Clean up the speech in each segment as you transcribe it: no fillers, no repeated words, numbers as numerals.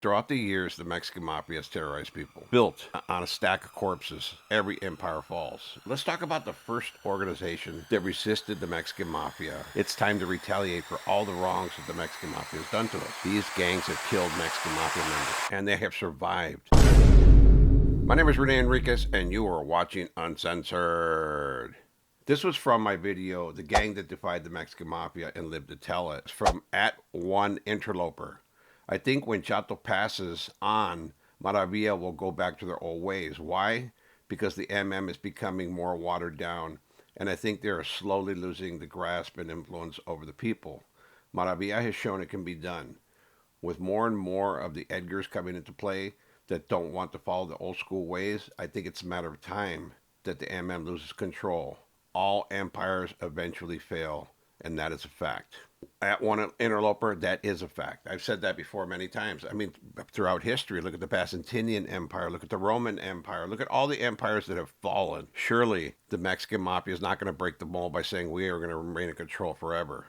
Throughout the years, the Mexican Mafia has terrorized people. Built on a stack of corpses, every empire falls. Let's talk about the first organization that resisted the Mexican Mafia. It's time to retaliate for all the wrongs that the Mexican Mafia has done to us. These gangs have killed Mexican Mafia members, and they have survived. My name is Rene Enriquez, and you are watching Uncensored. This was from my video, The Gang That Defied the Mexican Mafia and Lived to Tell It. It's from @1interloper. I think when Chato passes on, Maravilla will go back to their old ways. Why? Because the MM is becoming more watered down, and I think they are slowly losing the grasp and influence over the people. Maravilla has shown it can be done. With more and more of the Edgars coming into play that don't want to follow the old school ways, I think it's a matter of time that the MM loses control. All empires eventually fail, and that is a fact. @1interloper, that is a fact. I've said that before many times. I mean, throughout history, look at the Byzantine Empire, look at the Roman Empire, look at all the empires that have fallen. Surely the Mexican Mafia is not going to break the mold by saying we are going to remain in control forever.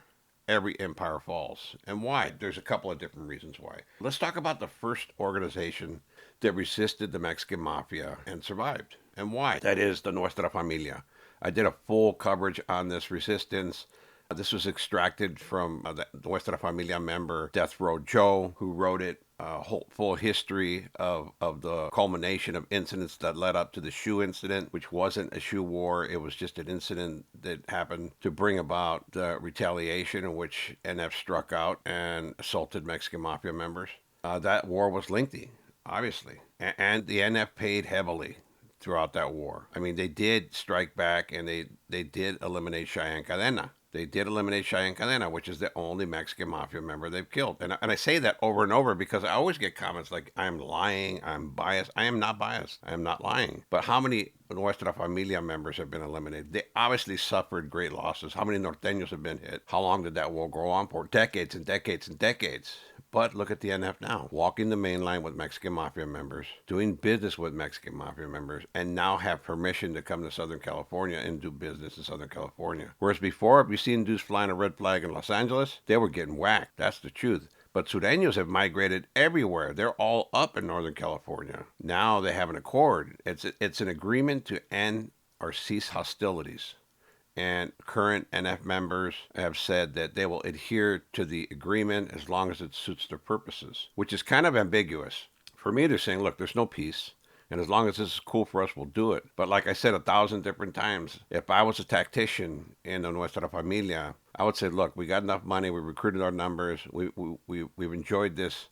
Every empire falls. And why? There's a couple of different reasons why. Let's talk about the first organization that resisted the Mexican Mafia and survived. And why? That is the Nuestra Familia. I did a full coverage on this resistance. This was extracted from the Nuestra Familia member, Death Row Joe, who wrote it. A whole full history of the culmination of incidents that led up to the shoe incident, which wasn't a shoe war. It was just an incident that happened to bring about the retaliation in which NF struck out and assaulted Mexican Mafia members. That war was lengthy, obviously, and the NF paid heavily throughout that war. I mean, they did strike back, and they did eliminate Cheyenne Cadena. They did eliminate Cheyenne Cadena, which is the only Mexican Mafia member they've killed. And I say that over and over because I always get comments like, I'm lying, I'm biased. I am not biased. I am not lying. But how many Nuestra Familia members have been eliminated? They obviously suffered great losses. How many Norteños have been hit? How long did that war go on for? Decades and decades and decades. But look at the NF now, walking the main line with Mexican Mafia members, doing business with Mexican Mafia members, and now have permission to come to Southern California and do business in Southern California. Whereas before, if you seen dudes flying a red flag in Los Angeles, they were getting whacked. That's the truth. But Sureños have migrated everywhere. They're all up in Northern California. Now they have an accord. It's an agreement to end or cease hostilities. And current NF members have said that they will adhere to the agreement as long as it suits their purposes, which is kind of ambiguous. For me, they're saying, look, there's no peace. And as long as this is cool for us, we'll do it. But like I said 1,000 different times, if I was a tactician in the Nuestra Familia, I would say, look, we got enough money. We recruited our numbers. We've enjoyed this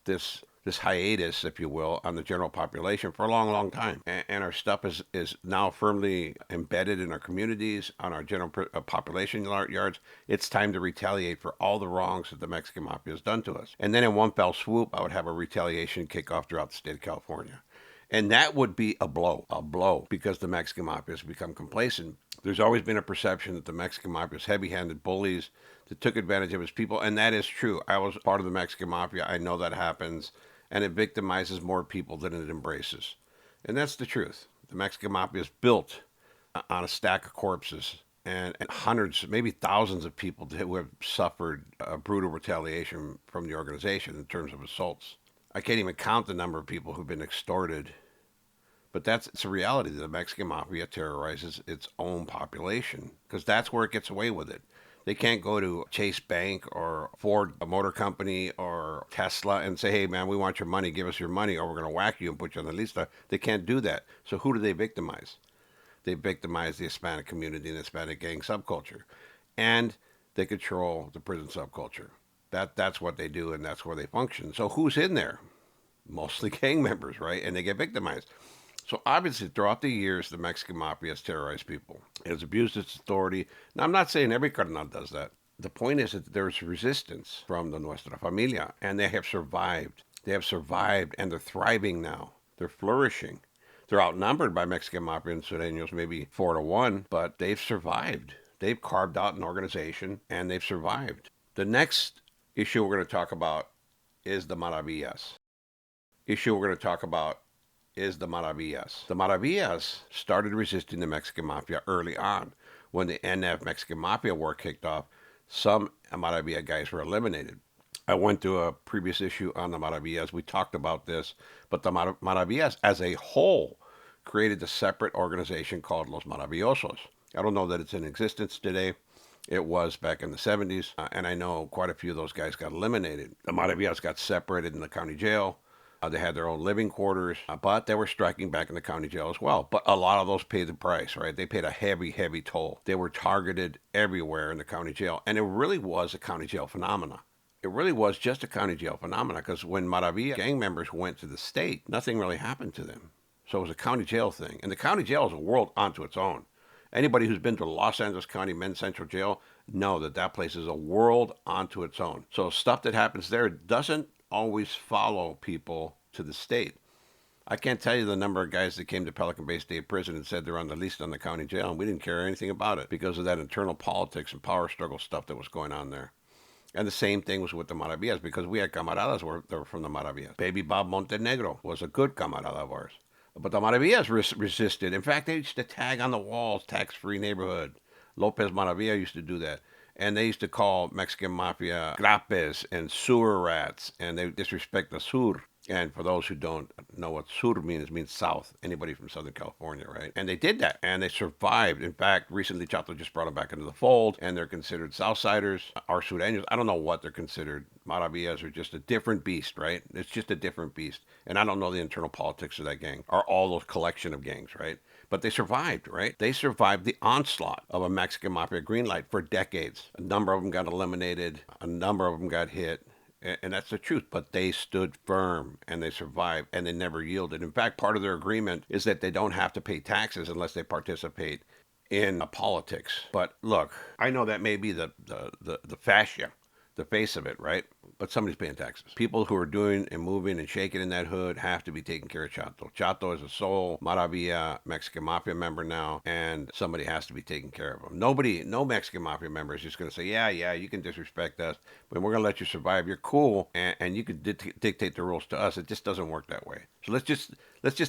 hiatus, if you will, on the general population for a long, long time. And our stuff is now firmly embedded in our communities, on our general population yards. It's time to retaliate for all the wrongs that the Mexican Mafia has done to us. And then in one fell swoop, I would have a retaliation kickoff throughout the state of California. And that would be a blow, because the Mexican Mafia has become complacent. There's always been a perception that the Mexican Mafia is heavy-handed bullies that took advantage of its people, and that is true. I was part of the Mexican Mafia. I know that happens, and it victimizes more people than it embraces. And that's the truth. The Mexican Mafia is built on a stack of corpses, and hundreds, maybe thousands of people who have suffered a brutal retaliation from the organization in terms of assaults. I can't even count the number of people who've been extorted. But it's a reality. The Mexican Mafia terrorizes its own population because that's where it gets away with it. They can't go to Chase Bank or Ford Motor Company or Tesla and say, hey, man, we want your money. Give us your money or we're going to whack you and put you on the lista. They can't do that. So who do they victimize? They victimize the Hispanic community and the Hispanic gang subculture. And they control the prison subculture. That's what they do, and that's where they function. So who's in there? Mostly gang members, right? And they get victimized. So obviously, throughout the years, the Mexican Mafia has terrorized people. It has abused its authority. Now, I'm not saying every carnal does that. The point is that there's resistance from the Nuestra Familia, and they have survived. They have survived, and they're thriving now. They're flourishing. They're outnumbered by Mexican Mafia and Sureños, maybe 4-1, but they've survived. They've carved out an organization, and they've survived. The next issue we're going to talk about is the Maravillas. The Maravillas started resisting the Mexican Mafia early on. When the NF Mexican Mafia war kicked off, some Maravilla guys were eliminated. I went to a previous issue on the Maravillas. We talked about this, but the Maravillas as a whole created a separate organization called Los Maravillosos. I don't know that it's in existence today. It was back in the 70s, and I know quite a few of those guys got eliminated. The Maravillas got separated in the county jail. They had their own living quarters, but they were striking back in the county jail as well. But a lot of those paid the price, right? They paid a heavy, heavy toll. They were targeted everywhere in the county jail, and it really was a county jail phenomena. It really was just a county jail phenomena because when Maravilla gang members went to the state, nothing really happened to them. So it was a county jail thing. And the county jail is a world unto its own. Anybody who's been to Los Angeles County Men's Central Jail know that that place is a world unto its own. So stuff that happens there doesn't always follow people to the state. I can't tell you the number of guys that came to Pelican Bay State Prison and said they're on the least on the county jail, and we didn't care anything about it because of that internal politics and power struggle stuff that was going on there. And the same thing was with the Maravillas because we had camaradas that were from the Maravillas. Baby Bob Montenegro was a good camarada of ours. But the Maravillas resisted. In fact, they used to tag on the walls, tax-free neighborhood. Lopez Maravilla used to do that. And they used to call Mexican Mafia grapes and sewer rats, and they disrespect the sur. And for those who don't know what sur means, it means south. Anybody from Southern California, right? And they did that, and they survived. In fact, recently Chato just brought them back into the fold, and they're considered Southsiders or Sureños. I don't know what they're considered. Maravillas are just a different beast, right? It's just a different beast. And I don't know the internal politics of that gang or all those collection of gangs, right? But they survived, right? They survived the onslaught of a Mexican Mafia green light for decades. A number of them got eliminated. A number of them got hit. And that's the truth. But they stood firm and they survived and they never yielded. In fact, part of their agreement is that they don't have to pay taxes unless they participate in politics. But look, I know that may be the fascia, the face of it, right? But somebody's paying taxes. People who are doing and moving and shaking in that hood have to be taking care of Chato. Chato is a sole Maravilla Mexican Mafia member now, and somebody has to be taking care of him. No Mexican Mafia member is just going to say, yeah, you can disrespect us, but we're going to let you survive. You're cool, and you can dictate the rules to us. It just doesn't work that way. So let's just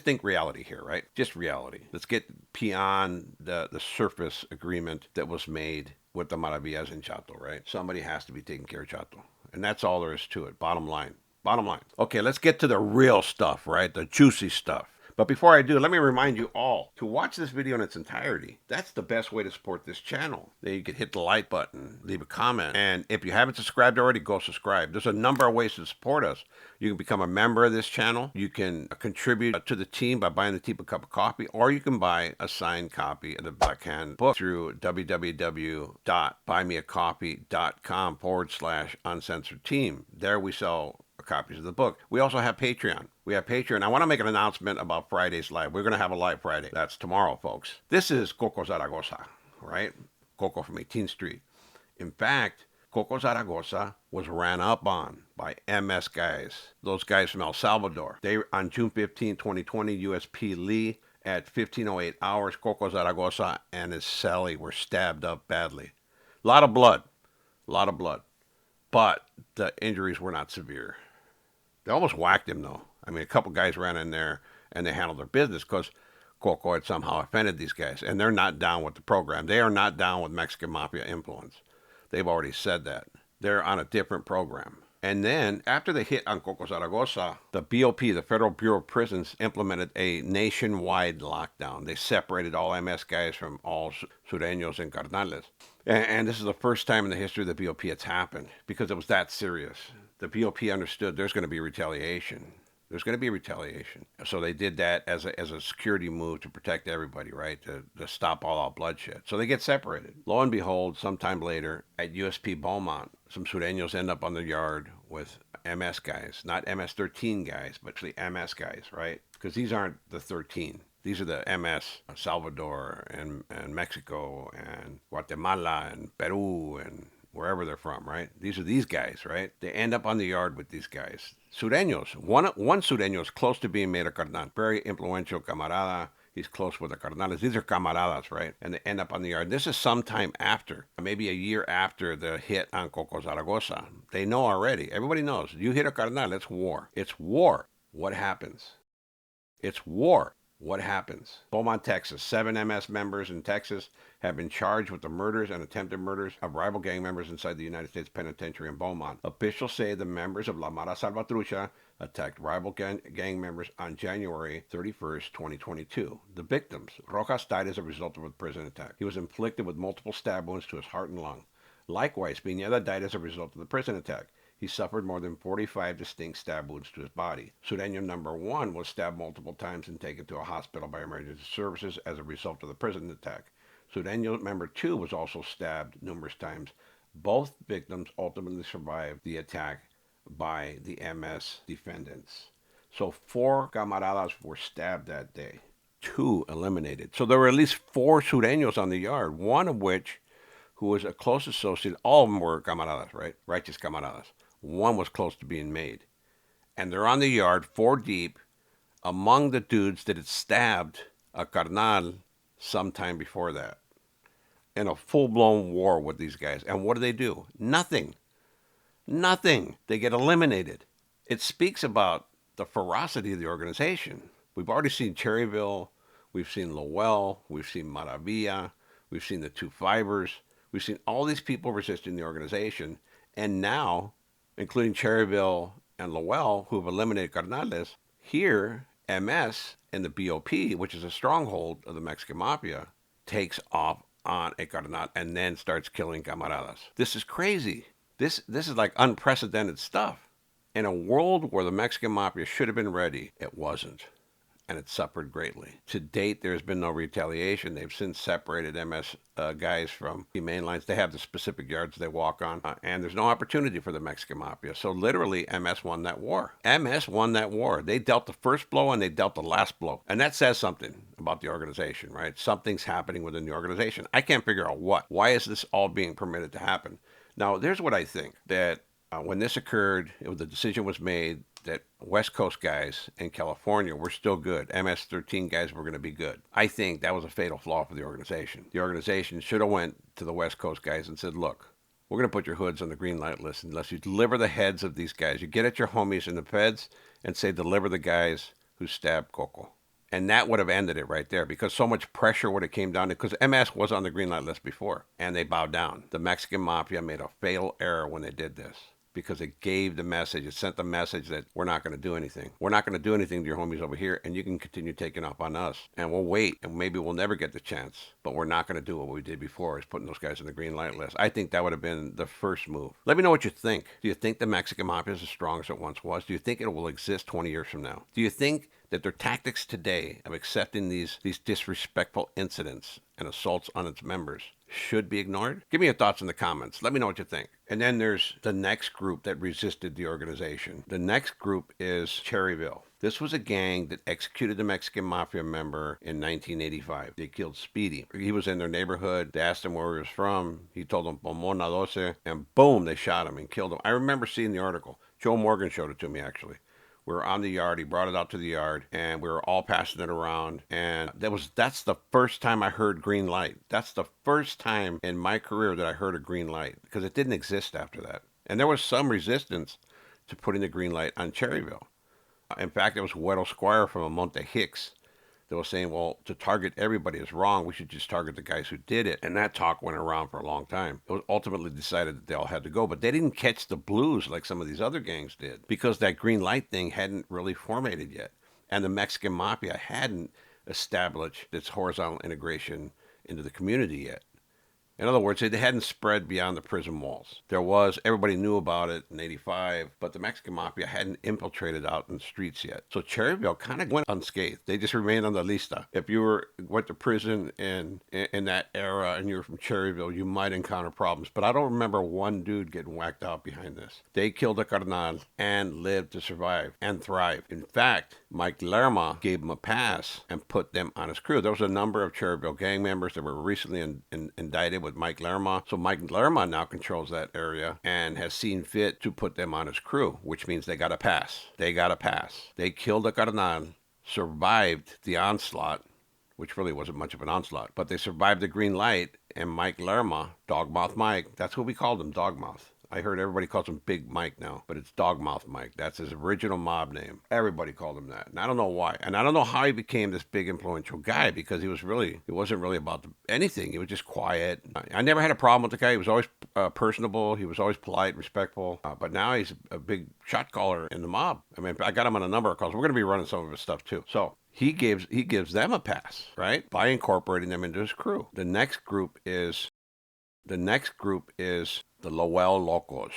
think reality here, right? Just reality. Let's get beyond the surface agreement that was made with the Maravillas in Chato, right? Somebody has to be taking care of Chato. And that's all there is to it. Bottom line. Bottom line. Okay, let's get to the real stuff, right? The juicy stuff. But before I do, let me remind you all to watch this video in its entirety. That's the best way to support this channel. Then you can hit the like button, leave a comment. And if you haven't subscribed already, go subscribe. There's a number of ways to support us. You can become a member of this channel. You can contribute to the team by buying the team a cup of coffee, or you can buy a signed copy of the Black Hand book through www.buymeacoffee.com/uncensored team. There we sell copies of the book. We also have Patreon. We have Patreon. I want to make an announcement about Friday's live. We're going to have a live Friday. That's tomorrow, folks. This is Coco Zaragoza, right? Coco from 18th Street. In fact, Coco Zaragoza was ran up on by MS guys, those guys from El Salvador. They, on June 15, 2020, USP Lee, at 15:08 hours, Coco Zaragoza and his cellie were stabbed up badly. A lot of blood. But the injuries were not severe. They almost whacked him, though. I mean, a couple guys ran in there, and they handled their business because Coco had somehow offended these guys. And they're not down with the program. They are not down with Mexican Mafia influence. They've already said that. They're on a different program. And then, after the hit on Coco Zaragoza, the BOP, the Federal Bureau of Prisons, implemented a nationwide lockdown. They separated all MS guys from all Sureños and Carnales. And this is the first time in the history of the BOP it's happened because it was that serious. The BOP understood there's going to be retaliation. There's going to be retaliation. So they did that as a security move to protect everybody, right? To stop all out bloodshed. So they get separated. Lo and behold, sometime later at USP Beaumont, some Sureños end up on the yard with MS guys. Not MS-13 guys, but actually MS guys, right? Because these aren't the 13. These are the MS, Salvador and Mexico and Guatemala and Peru and wherever they're from, right? These are these guys, right? They end up on the yard with these guys. Sureños. One Sureño is close to being made a carnal. Very influential camarada. He's close with the carnales. These are camaradas, right? And they end up on the yard. This is sometime after, maybe a year after the hit on Coco Zaragoza. They know already. Everybody knows. You hit a carnal, it's war. It's war. What happens? It's war. What happens? Beaumont, Texas. 7 MS members in Texas have been charged with the murders and attempted murders of rival gang members inside the United States Penitentiary in Beaumont. Officials say the members of La Mara Salvatrucha attacked rival gang members on January 31st, 2022. The victims, Rojas, died as a result of a prison attack. He was inflicted with multiple stab wounds to his heart and lung. Likewise, Pineda died as a result of the prison attack. He suffered more than 45 distinct stab wounds to his body. Sureño number 1 was stabbed multiple times and taken to a hospital by emergency services as a result of the prison attack. Sureño number 2 was also stabbed numerous times. Both victims ultimately survived the attack by the MS defendants. So 4 camaradas were stabbed that day. 2 eliminated. So there were at least 4 Sureños on the yard, one of which, who was a close associate, all of them were camaradas, right? Righteous camaradas. One was close to being made. And they're on the yard, 4 deep, among the dudes that had stabbed a carnal sometime before that. In a full-blown war with these guys. And what do? Nothing. Nothing. They get eliminated. It speaks about the ferocity of the organization. We've already seen Cherryville. We've seen Lowell. We've seen Maravilla. We've seen the 2 Fibers. We've seen all these people resisting the organization. And now, including Cherryville and Lowell, who have eliminated carnales, here, MS and the BOP, which is a stronghold of the Mexican Mafia, takes off on a carnal and then starts killing camaradas. This is crazy. This is like unprecedented stuff. In a world where the Mexican Mafia should have been ready, it wasn't. And it suffered greatly. To date, there has been no retaliation. They've since separated MS guys from the main lines. They have the specific yards they walk on, and there's no opportunity for the Mexican Mafia. So literally, MS won that war. MS won that war. They dealt the first blow and they dealt the last blow. And that says something about the organization, right? Something's happening within the organization. I can't figure out what. Why is this all being permitted to happen? Now, there's what I think, that when this occurred, the decision was made that West Coast guys in California were still good. MS-13 guys were going to be good. I think that was a fatal flaw for the organization. The organization should have went to the West Coast guys and said, look, we're going to put your hoods on the green light list unless you deliver the heads of these guys. You get at your homies in the feds and say, deliver the guys who stabbed Coco. And that would have ended it right there, because so much pressure would have came down to, because MS was on the green light list before, and they bowed down. The Mexican Mafia made a fatal error when they did this, because it gave the message, it sent the message that we're not going to do anything. We're not going to do anything to your homies over here, and you can continue taking off on us. And we'll wait, and maybe we'll never get the chance, but we're not going to do what we did before, is putting those guys on the green light list. I think that would have been the first move. Let me know what you think. Do you think the Mexican Mafia is as strong as it once was? Do you think it will exist 20 years from now? Do you think that their tactics today of accepting these disrespectful incidents and assaults on its members should be ignored? Give me your thoughts in the comments. Let me know what you think. And then there's the next group that resisted the organization. The next group is Cherryville. This was a gang that executed the Mexican Mafia member in 1985. They killed Speedy. He was in their neighborhood. They asked him where he was from. He told them Pomona 12, and boom, they shot him and killed him. I remember seeing the article. Joe Morgan showed it to me, actually. We were on the yard. He brought it out to the yard, and we were all passing it around. And that's the first time I heard green light. That's the first time in my career that I heard a green light, because it didn't exist after that. And there was some resistance to putting the green light on Cherryville. In fact, it was Weddle Squire from Monte Hicks that was saying, well, to target everybody is wrong. We should just target the guys who did it. And that talk went around for a long time. It was ultimately decided that they all had to go. But they didn't catch the blues like some of these other gangs did, because that green light thing hadn't really formatted yet. And the Mexican Mafia hadn't established its horizontal integration into the community yet. In other words, it hadn't spread beyond the prison walls. Everybody knew about it in 85, but the Mexican Mafia hadn't infiltrated out in the streets yet. So Cherryville kind of went unscathed. They just remained on the lista. If you went to prison in that era and you were from Cherryville, you might encounter problems. But I don't remember one dude getting whacked out behind this. They killed a carnal and lived to survive and thrive. In fact, Mike Lerma gave them a pass and put them on his crew. There was a number of Cherryville gang members that were recently indicted with Mike Lerma. So Mike Lerma now controls that area and has seen fit to put them on his crew, which means they got a pass. They got a pass. They killed a carnal, survived the onslaught, which really wasn't much of an onslaught, but they survived the green light, and Mike Lerma, Dogmouth Mike, that's what we called him, Dogmouth. I heard everybody calls him Big Mike now, but it's Dogmouth Mike. That's his original mob name. Everybody called him that. And I don't know why. And I don't know how he became this big influential guy, because he wasn't really about anything. He was just quiet. I never had a problem with the guy. He was always personable. He was always polite, respectful. But now he's a big shot caller in the mob. I mean, I got him on a number of calls. We're going to be running some of his stuff too. So he gives them a pass, right? By incorporating them into his crew. The next group is the Lowell Locos.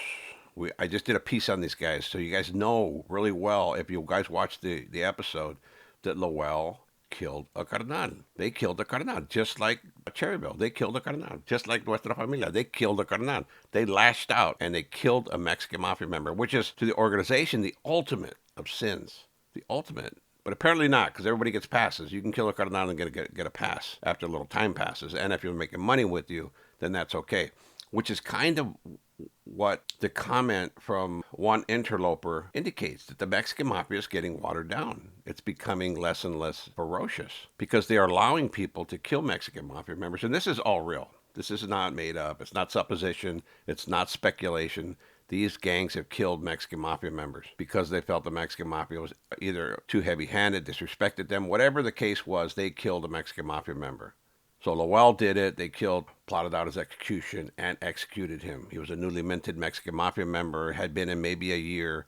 I just did a piece on these guys, so you guys know really well, if you guys watched the episode, that Lowell killed a carnal. They killed a carnal, just like Cherryville. They killed a carnal, just like Nuestra Familia. They killed a carnal. They lashed out and they killed a Mexican Mafia member, which is, to the organization, the ultimate of sins. The ultimate. But apparently not, because everybody gets passes. You can kill a carnal and get a pass after a little time passes. And if you're making money with you, then that's okay. Which is kind of what the comment from one interloper indicates, that the Mexican Mafia is getting watered down. It's becoming less and less ferocious because they are allowing people to kill Mexican Mafia members. And this is all real. This is not made up. It's not supposition. It's not speculation. These gangs have killed Mexican Mafia members because they felt the Mexican Mafia was either too heavy-handed, disrespected them. Whatever the case was, they killed a Mexican Mafia member. So Lowell did it. They plotted out his execution, and executed him. He was a newly minted Mexican Mafia member, had been in maybe a year,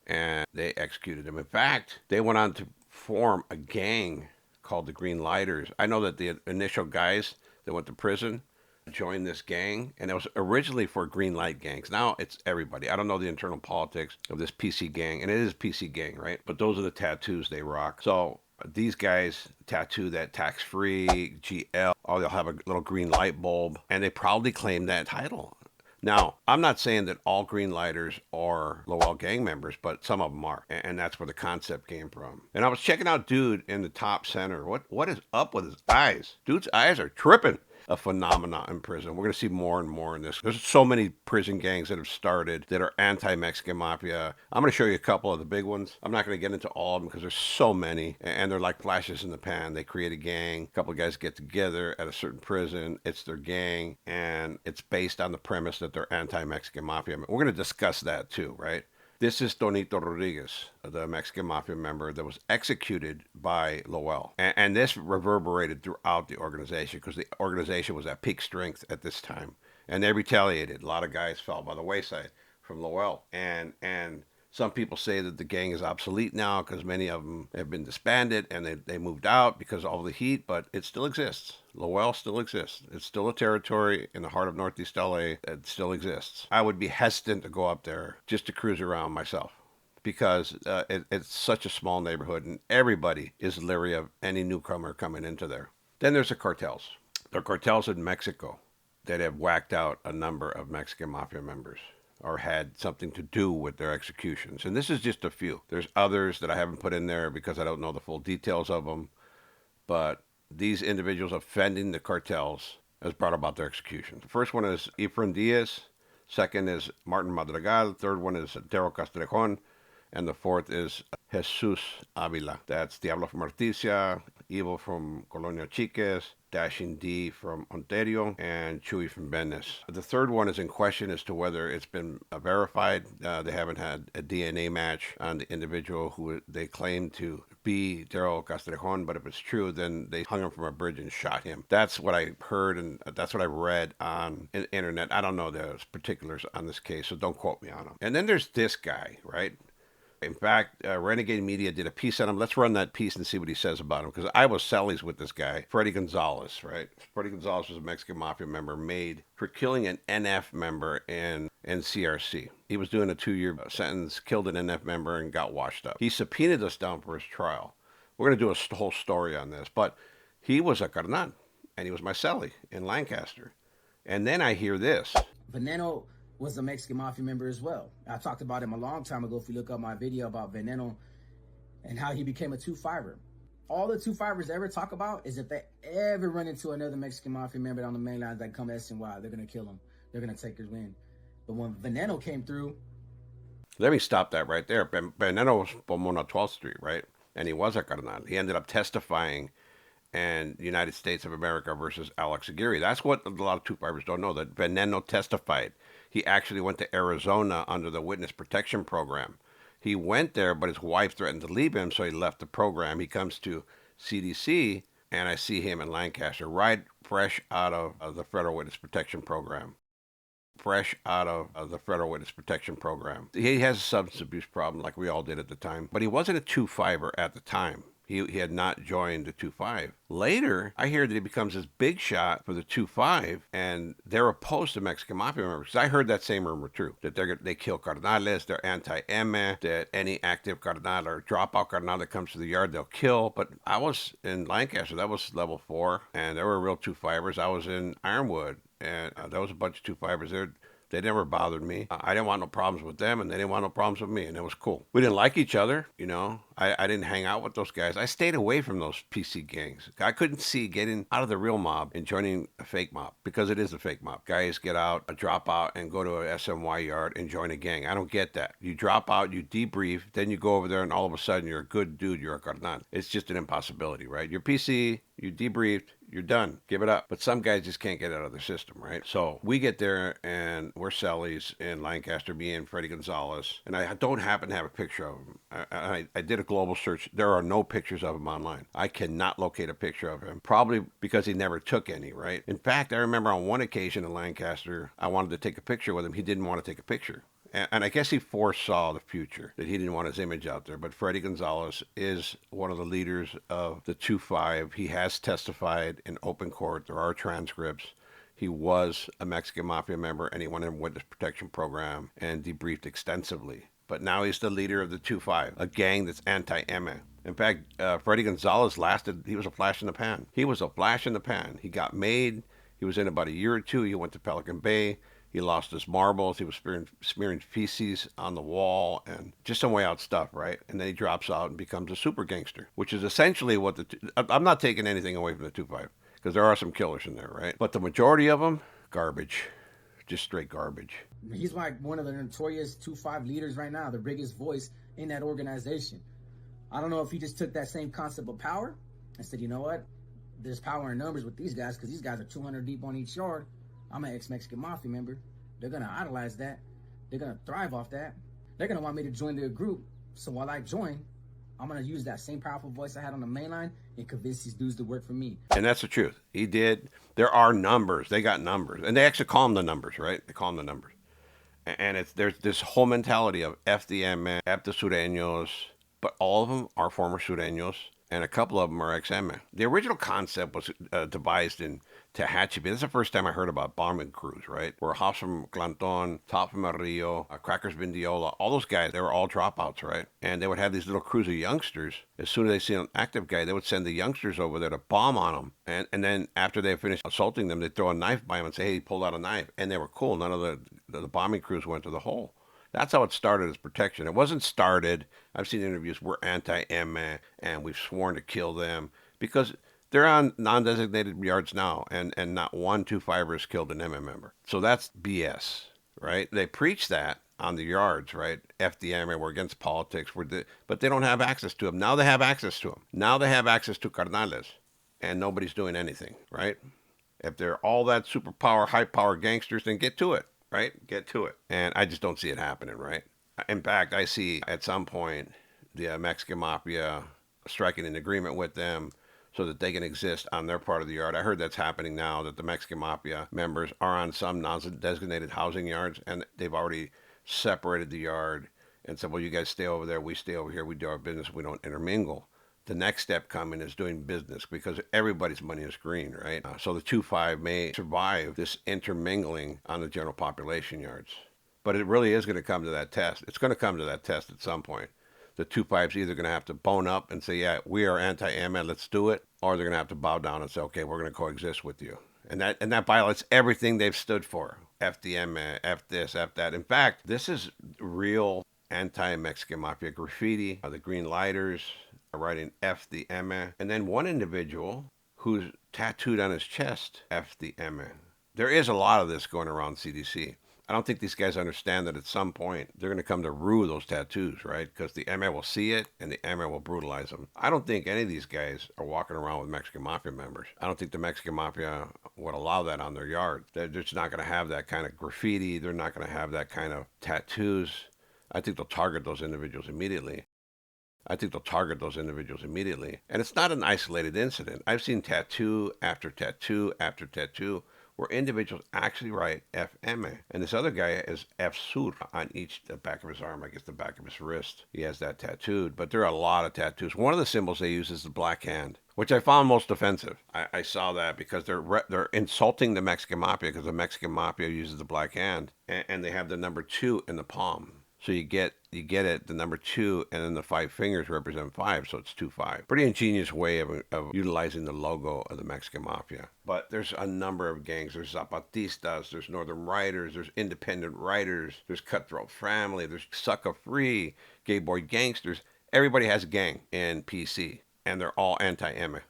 and they executed him. In fact, they went on to form a gang called the Green Lighters. I know that the initial guys that went to prison joined this gang, and it was originally for green light gangs. Now it's everybody. I don't know the internal politics of this PC gang, and it is PC gang, right? But those are the tattoos they rock. So these guys tattoo that tax-free, GL, or they'll have a little green light bulb, and they proudly claim that title. Now, I'm not saying that all green lighters are Lowell gang members, but some of them are, and that's where the concept came from. And I was checking out dude in the top center. What is up with his eyes? Dude's eyes are tripping. A phenomenon in prison. We're going to see more and more in this. There's so many prison gangs that have started that are anti-Mexican Mafia. I'm going to show you a couple of the big ones. I'm not going to get into all of them because there's so many, and they're like flashes in the pan. They create a gang. A couple of guys get together at a certain prison. It's their gang, and it's based on the premise that they're anti-Mexican Mafia. We're going to discuss that too, right? This is Tonito Rodriguez, the Mexican Mafia member that was executed by Lowell. And this reverberated throughout the organization because the organization was at peak strength at this time. And they retaliated. A lot of guys fell by the wayside from Lowell. And some people say that the gang is obsolete now because many of them have been disbanded and they moved out because of all the heat, but it still exists. Lowell still exists. It's still a territory in the heart of Northeast LA that still exists. I would be hesitant to go up there just to cruise around myself because it's such a small neighborhood and everybody is leery of any newcomer coming into there. Then there's the cartels. There are cartels in Mexico that have whacked out a number of Mexican Mafia members or had something to do with their executions. And this is just a few. There's others that I haven't put in there because I don't know the full details of them. But these individuals offending the cartels has brought about their execution. The first one is Efrain Diaz. Second is Martin Madrigal. Third one is Daryl Castrejon. And the fourth is Jesus Avila. That's Diablo from Artesia, Evil from Colonia Chiques, Dashing D from Ontario, and Chewy from Venice. The third one is in question as to whether it's been verified. They haven't had a DNA match on the individual who they claim to be Daryl Castrejon, but if it's true, then they hung him from a bridge and shot him. That's what I heard, and that's what I read on the internet. I don't know the particulars on this case, so don't quote me on them. And then there's this guy, right? In fact, Renegade Media did a piece on him. Let's run that piece and see what he says about him, because I was Sally's with this guy, Freddy Gonzalez, right? Freddy Gonzalez was a Mexican Mafia member made for killing an NF member in CRC. He was doing a 2-year sentence, killed an NF member, and got washed up. He subpoenaed us down for his trial. We're going to do a whole story on this, but he was a carnal, and he was my Sally in Lancaster. And then I hear this. Veneno was a Mexican Mafia member as well. I talked about him a long time ago if you look up my video about Veneno and how he became a 2-5er. All the 2-5ers ever talk about is if they ever run into another Mexican Mafia member on the main line that come SNY, they're going to kill him. They're going to take his win. But when Veneno came through... Let me stop that right there. Veneno was Pomona 12th Street, right? And he was a carnal. He ended up testifying in the United States of America versus Alex Aguirre. That's what a lot of 2-5ers don't know, that Veneno testified. He actually went to Arizona under the witness protection program. He went there, but his wife threatened to leave him, so he left the program. He comes to CDC, and I see him in Lancaster, right fresh out of the federal witness protection program. Fresh out of the federal witness protection program. He has a substance abuse problem like we all did at the time, but he wasn't a 2-5er at the time. He had not joined the 2-5. Later, I hear that he becomes this big shot for the 2-5, and they're opposed to Mexican Mafia members. I heard that same rumor too, that they kill carnales, they're anti-M, that any active carnal or dropout carnal that comes to the yard, they'll kill. But I was in Lancaster, that was level 4, and there were real 2-5ers. I was in Ironwood, and there was a bunch of 2-5ers there. They never bothered me. I didn't want no problems with them, and they didn't want no problems with me, and it was cool. We didn't like each other, you know. I didn't hang out with those guys. I stayed away from those PC gangs. I couldn't see getting out of the real mob and joining a fake mob, because it is a fake mob. Guys get out, drop out, and go to a SMY yard and join a gang. I don't get that. You drop out, you debrief, then you go over there, and all of a sudden you're a good dude, you're a carnal. It's just an impossibility, right? You're PC, you debriefed, you're done. Give it up. But some guys just can't get out of their system, right? So we get there, and we're Sellies in Lancaster, me and Freddie Gonzalez. And I don't happen to have a picture of him. I did a global search. There are no pictures of him online. I cannot locate a picture of him, probably because he never took any, right? In fact, I remember on one occasion in Lancaster, I wanted to take a picture with him. He didn't want to take a picture. And I guess he foresaw the future, that he didn't want his image out there. But Freddie Gonzalez is one of the leaders of the 2-5. He has testified in open court. There are transcripts. He was a Mexican Mafia member, and he went in witness protection program and debriefed extensively. But now he's the leader of the 2-5, a gang that's anti-M. In fact, Freddie Gonzalez he was a flash in the pan. He was a flash in the pan. He got made. He was in about a year or two. He went to Pelican Bay. He lost his marbles. He was smearing feces on the wall and just some way out stuff, right? And then he drops out and becomes a super gangster, which is essentially what I'm not taking anything away from the 2-5, because there are some killers in there, right? But the majority of them, garbage. Just straight garbage. He's like one of the notorious 2-5 leaders right now, the biggest voice in that organization. I don't know if he just took that same concept of power and said, you know what? There's power in numbers with these guys, because these guys are 200 deep on each yard. I'm an ex-Mexican Mafia member. They're going to idolize that. They're going to thrive off that. They're going to want me to join their group. So while I join, I'm going to use that same powerful voice I had on the main line and convince these dudes to work for me. And that's the truth. He did. There are numbers. They got numbers. And they actually call them the numbers, right? They call them the numbers. And there's this whole mentality of F the M, F the Sureños, but all of them are former Sureños, and a couple of them are ex-M. The original concept was devised in Tehachapi. This is the first time I heard about bombing crews, right? Where Hops from Clanton, Top from El Rio, Crackers Vindiola, all those guys, they were all dropouts, right? And they would have these little crews of youngsters. As soon as they see an active guy, they would send the youngsters over there to bomb on them. And then after they finished assaulting them, they'd throw a knife by them and say, hey, he pulled out a knife. And they were cool. None of the bombing crews went to the hole. That's how it started as protection. It wasn't started. I've seen interviews, we're anti-M and we've sworn to kill them, because they're on non-designated yards now, and not one 2-5er is killed an M member. So that's BS, right? They preach that on the yards, right? FDM, we're against politics, but they don't have access to them. Now they have access to them. Now they have access to carnales, and nobody's doing anything, right? If they're all that superpower, high-power gangsters, then get to it, right? Get to it. And I just don't see it happening, right? In fact, I see at some point the Mexican Mafia striking an agreement with them so that they can exist on their part of the yard. I heard that's happening now, that the Mexican Mafia members are on some non-designated housing yards, and they've already separated the yard and said, well, you guys stay over there, we stay over here, we do our business, we don't intermingle. The next step coming is doing business, because everybody's money is green, right? So the 2-5 may survive this intermingling on the general population yards. But it really is going to come to that test. It's going to come to that test at some point. The 2-5's either going to have to bone up and say, yeah, we are anti-M, let's do it, or they're going to have to bow down and say, okay, we're going to coexist with you. And that violates everything they've stood for. F the M, F this, F that. In fact, this is real anti-Mexican Mafia graffiti. The Green Lighters are writing F the M. And then one individual who's tattooed on his chest, F the M. There is a lot of this going around CDC. I don't think these guys understand that at some point they're going to come to rue those tattoos, right? Because the MA will see it and the MA will brutalize them. I don't think any of these guys are walking around with Mexican Mafia members. I don't think the Mexican Mafia would allow that on their yard. They're just not going to have that kind of graffiti. They're not going to have that kind of tattoos. I think they'll target those individuals immediately. And it's not an isolated incident. I've seen tattoo after tattoo after tattoo where individuals actually write FMA. And this other guy is F Sur on the back of his arm, I guess the back of his wrist. He has that tattooed, but there are a lot of tattoos. One of the symbols they use is the black hand, which I found most offensive. I saw that because they're insulting the Mexican Mafia because the Mexican Mafia uses the black hand, and they have the number 2 in the palm. So you get it, the number 2, and then the 5 fingers represent 5, so it's 2-5. Pretty ingenious way of utilizing the logo of the Mexican Mafia. But there's a number of gangs. There's Zapatistas, there's Northern Riders, there's Independent Riders, there's Cutthroat Family, there's Sucker Free, Gay Boy Gangsters. Everybody has a gang in PC. And they're all anti-Emma.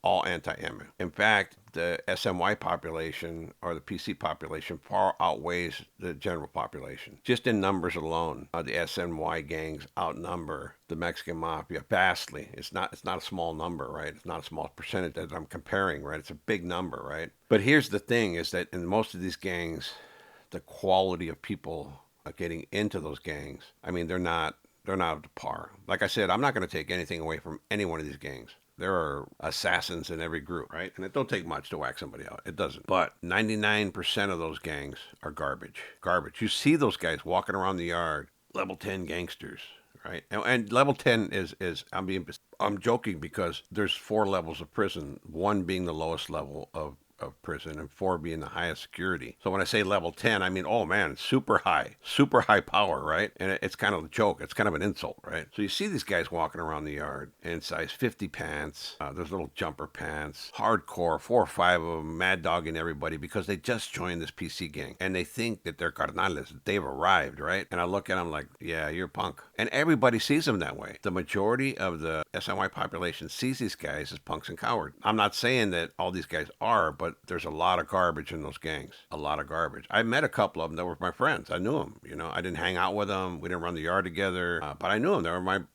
In fact, the SMY population or the PC population far outweighs the general population. Just in numbers alone, the SNY gangs outnumber the Mexican Mafia vastly. It's not a small number, right? It's not a small percentage that I'm comparing, right? It's a big number, right? But here's the thing is that in most of these gangs, the quality of people getting into those gangs, I mean, they're not up to par. Like I said, I'm not going to take anything away from any one of these gangs. There are assassins in every group, right? And it don't take much to whack somebody out. It doesn't. But 99% of those gangs are garbage. You see those guys walking around the yard, level 10 gangsters, right? And level 10 is I'm joking because there's 4 levels of prison, 1 being the lowest level of prison and 4 being the highest security. So when I say level 10, I mean, oh man, super high power, right? And it's kind of a joke. It's kind of an insult, right? So you see these guys walking around the yard in size 50 pants. There's little jumper pants, hardcore, 4 or 5 of them, mad dogging everybody because they just joined this PC gang and they think that they're carnales, that they've arrived, right? And I look at them like, yeah, you're a punk. And everybody sees them that way. The majority of the SNY population sees these guys as punks and cowards. I'm not saying that all these guys are, but there's a lot of garbage in those gangs. A lot of garbage. I met a couple of them that were my friends. I knew them. You know, I didn't hang out with them. We didn't run the yard together, but I knew them.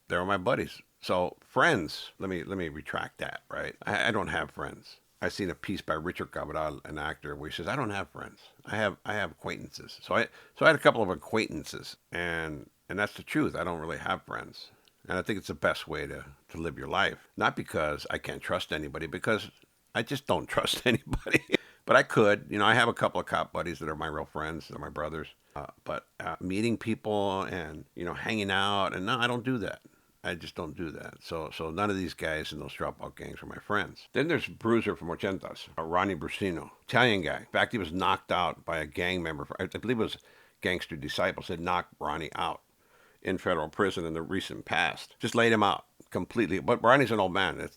They were my buddies. So friends. Let me retract that. Right. I don't have friends. I seen a piece by Richard Cabral, an actor, where he says, "I don't have friends. I have acquaintances." So I had a couple of acquaintances, and that's the truth. I don't really have friends. And I think it's the best way to live your life. Not because I can't trust anybody, because I just don't trust anybody. But I could. You know, I have a couple of cop buddies that are my real friends. They're my brothers. But meeting people and, you know, hanging out, and no, I don't do that. I just don't do that. So none of these guys in those dropout gangs are my friends. Then there's Bruiser from Ochentas, Ronnie Brusino, Italian guy. In fact, he was knocked out by a gang member. I believe it was Gangster Disciples had knocked Ronnie out in federal prison in the recent past. Just laid him out completely. But Ronnie's an old man. I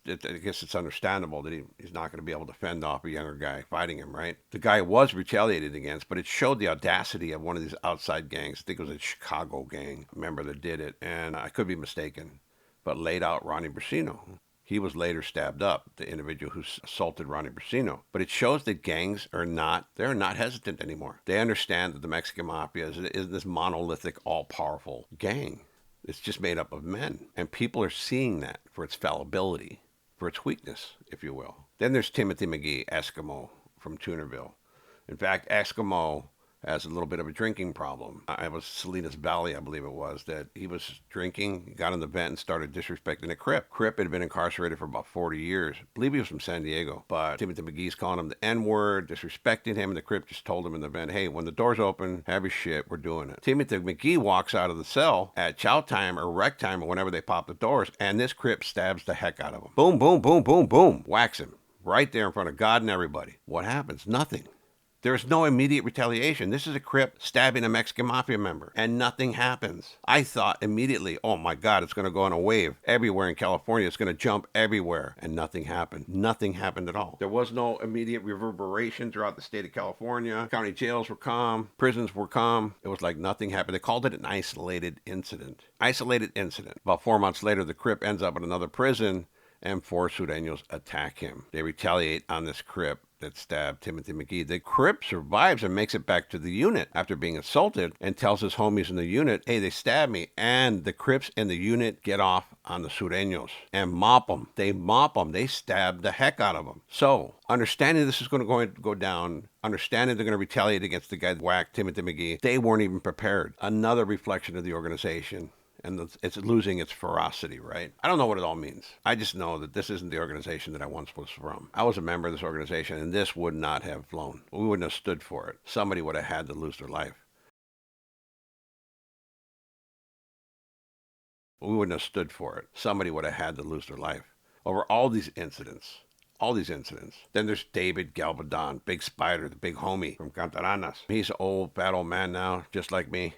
guess it's understandable that he's not going to be able to fend off a younger guy fighting him, right? The guy was retaliated against, but it showed the audacity of one of these outside gangs. I think it was a Chicago gang member that did it, and I could be mistaken, but laid out Ronnie Brusino. He was later stabbed up, the individual who assaulted Ronnie Brusino. But it shows that gangs are not hesitant anymore. They understand that the Mexican Mafia is this monolithic, all-powerful gang. It's just made up of men. And people are seeing that for its fallibility, for its weakness, if you will. Then there's Timothy McGee, Eskimo, from Tunerville. In fact, Eskimo has a little bit of a drinking problem. It was Salinas Valley, I believe it was, that he was drinking, got in the vent and started disrespecting a Crip. Crip had been incarcerated for about 40 years. I believe he was from San Diego. But Timothy McGee's calling him the N-word, disrespecting him, and the Crip just told him in the vent, hey, when the door's open, have your shit, we're doing it. Timothy McGee walks out of the cell at chow time or rec time or whenever they pop the doors, and this Crip stabs the heck out of him. Boom, boom, boom, boom, boom. Whacks him. Right there in front of God and everybody. What happens? Nothing. There's no immediate retaliation. This is a Crip stabbing a Mexican Mafia member, and nothing happens. I thought immediately, oh my God, it's going to go on a wave everywhere in California. It's going to jump everywhere, and nothing happened. Nothing happened at all. There was no immediate reverberation throughout the state of California. County jails were calm. Prisons were calm. It was like nothing happened. They called it an isolated incident. About 4 months later, the Crip ends up in another prison, and 4 Sureños attack him. They retaliate on this Crip that stabbed Timothy McGee. The Crip survives and makes it back to the unit after being assaulted and tells his homies in the unit, hey, they stabbed me. And the Crips in the unit get off on the Sureños and mop them. They mop them. They stab the heck out of them. So, understanding this is going to go down, understanding they're going to retaliate against the guy that whacked Timothy McGee, they weren't even prepared. Another reflection of the organization. And it's losing its ferocity, right? I don't know what it all means. I just know that this isn't the organization that I once was from. I was a member of this organization, and this would not have flown. We wouldn't have stood for it. Somebody would have had to lose their life. We wouldn't have stood for it. Somebody would have had to lose their life over all these incidents. All these incidents. Then there's David Galvadon, Big Spider, the big homie from Cantaranas. He's an old, fat old man now, just like me.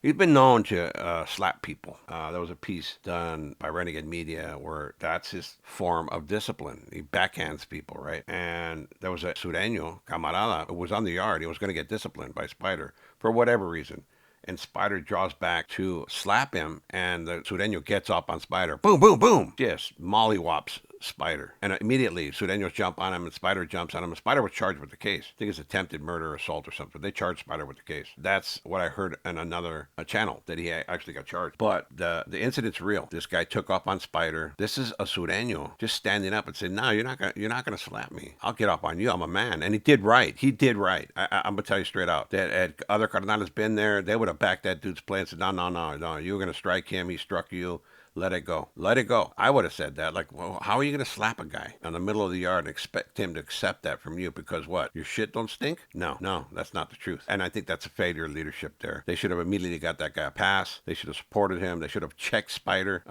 He's been known to slap people. There was a piece done by Renegade Media where that's his form of discipline. He backhands people, right? And there was a Sureño, camarada, who was on the yard. He was going to get disciplined by Spider for whatever reason. And Spider draws back to slap him, and the Sureño gets up on Spider. Boom, boom, boom! Just mollywops Spider. And immediately, Sureños jump on him, and Spider jumps on him. And Spider was charged with the case. I think it's attempted murder, assault, or something. They charged Spider with the case. That's what I heard on another channel, that he actually got charged. But the incident's real. This guy took up on Spider. This is a Sureño just standing up and saying, no, you're not gonna slap me. I'll get up on you. I'm a man. And he did right. He did right. I'm gonna tell you straight out. That had other Cardenales been there, they would have backed that dude's play and said, no, you were gonna strike him. He struck you. Let it go. Let it go. I would have said that. Like, well, how are you going to slap a guy in the middle of the yard and expect him to accept that from you? Because what? Your shit don't stink? No, that's not the truth. And I think that's a failure of leadership there. They should have immediately got that guy a pass. They should have supported him. They should have checked Spider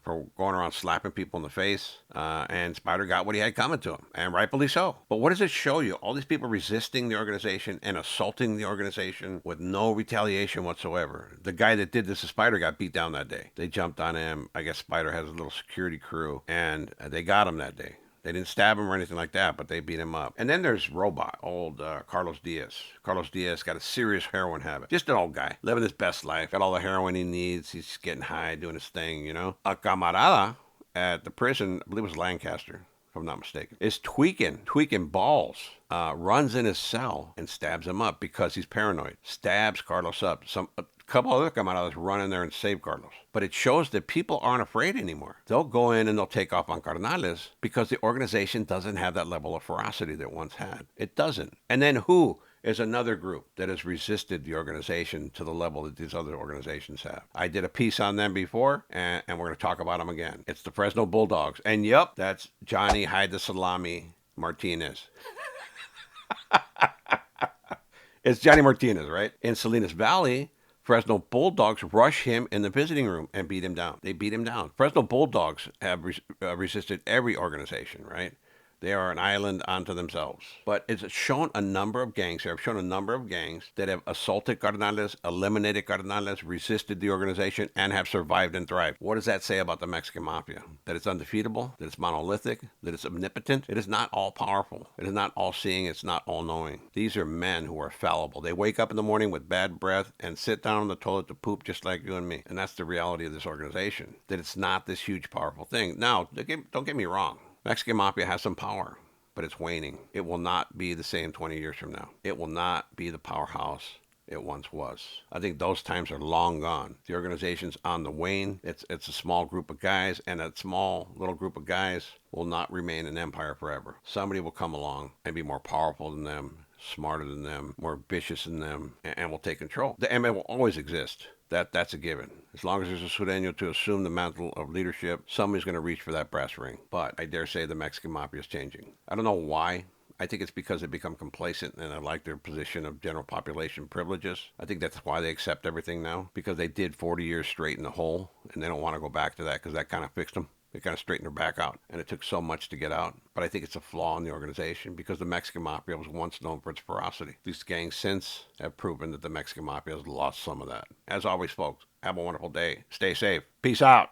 for going around slapping people in the face. And Spider got what he had coming to him. And rightfully so. But what does it show you? All these people resisting the organization and assaulting the organization with no retaliation whatsoever. The guy that did this to Spider got beat down that day. They jumped on him. I guess Spider has a little security crew, and they got him that day. They didn't stab him or anything like that, but they beat him up. And then there's Robot, old Carlos Diaz. Carlos Diaz got a serious heroin habit. Just an old guy, living his best life. Got all the heroin he needs. He's getting high, doing his thing, you know. A camarada at the prison, I believe it was Lancaster, if I'm not mistaken, is tweaking balls. Runs in his cell and stabs him up because he's paranoid. Stabs Carlos up. A couple other camaradas run in there and save Carlos. But it shows that people aren't afraid anymore. They'll go in and they'll take off on Cardenales because the organization doesn't have that level of ferocity that it once had. It doesn't. And then who is another group that has resisted the organization to the level that these other organizations have? I did a piece on them before, and we're going to talk about them again. It's the Fresno Bulldogs. And yep, that's Johnny Hide the Salami Martinez. It's Johnny Martinez, right? In Salinas Valley, Fresno Bulldogs rush him in the visiting room and beat him down. They beat him down. Fresno Bulldogs have resisted every organization, right? They are an island unto themselves. But it's shown a number of gangs here. I've shown a number of gangs that have assaulted Cardenales, eliminated Cardenales, resisted the organization, and have survived and thrived. What does that say about the Mexican Mafia? That it's undefeatable, that it's monolithic, that it's omnipotent. It is not all powerful. It is not all seeing. It's not all knowing. These are men who are fallible. They wake up in the morning with bad breath and sit down on the toilet to poop just like you and me. And that's the reality of this organization, that it's not this huge, powerful thing. Now, don't get me wrong. Mexican Mafia has some power, but it's waning. It will not be the same 20 years from now. It will not be the powerhouse it once was. I think those times are long gone. The organization's on the wane. It's a small group of guys, and that small little group of guys will not remain an empire forever. Somebody will come along and be more powerful than them, smarter than them, more ambitious than them, and will take control. The MA will always exist. That's a given. As long as there's a Sureño to assume the mantle of leadership, somebody's going to reach for that brass ring. But I dare say the Mexican Mafia is changing. I don't know why. I think it's because they become complacent and they like their position of general population privileges. I think that's why they accept everything now, because they did 40 years straight in the hole, and they don't want to go back to that because that kind of fixed them. They kind of straightened their back out, and it took so much to get out. But I think it's a flaw in the organization because the Mexican Mafia was once known for its ferocity. These gangs since have proven that the Mexican Mafia has lost some of that. As always, folks, have a wonderful day. Stay safe. Peace out.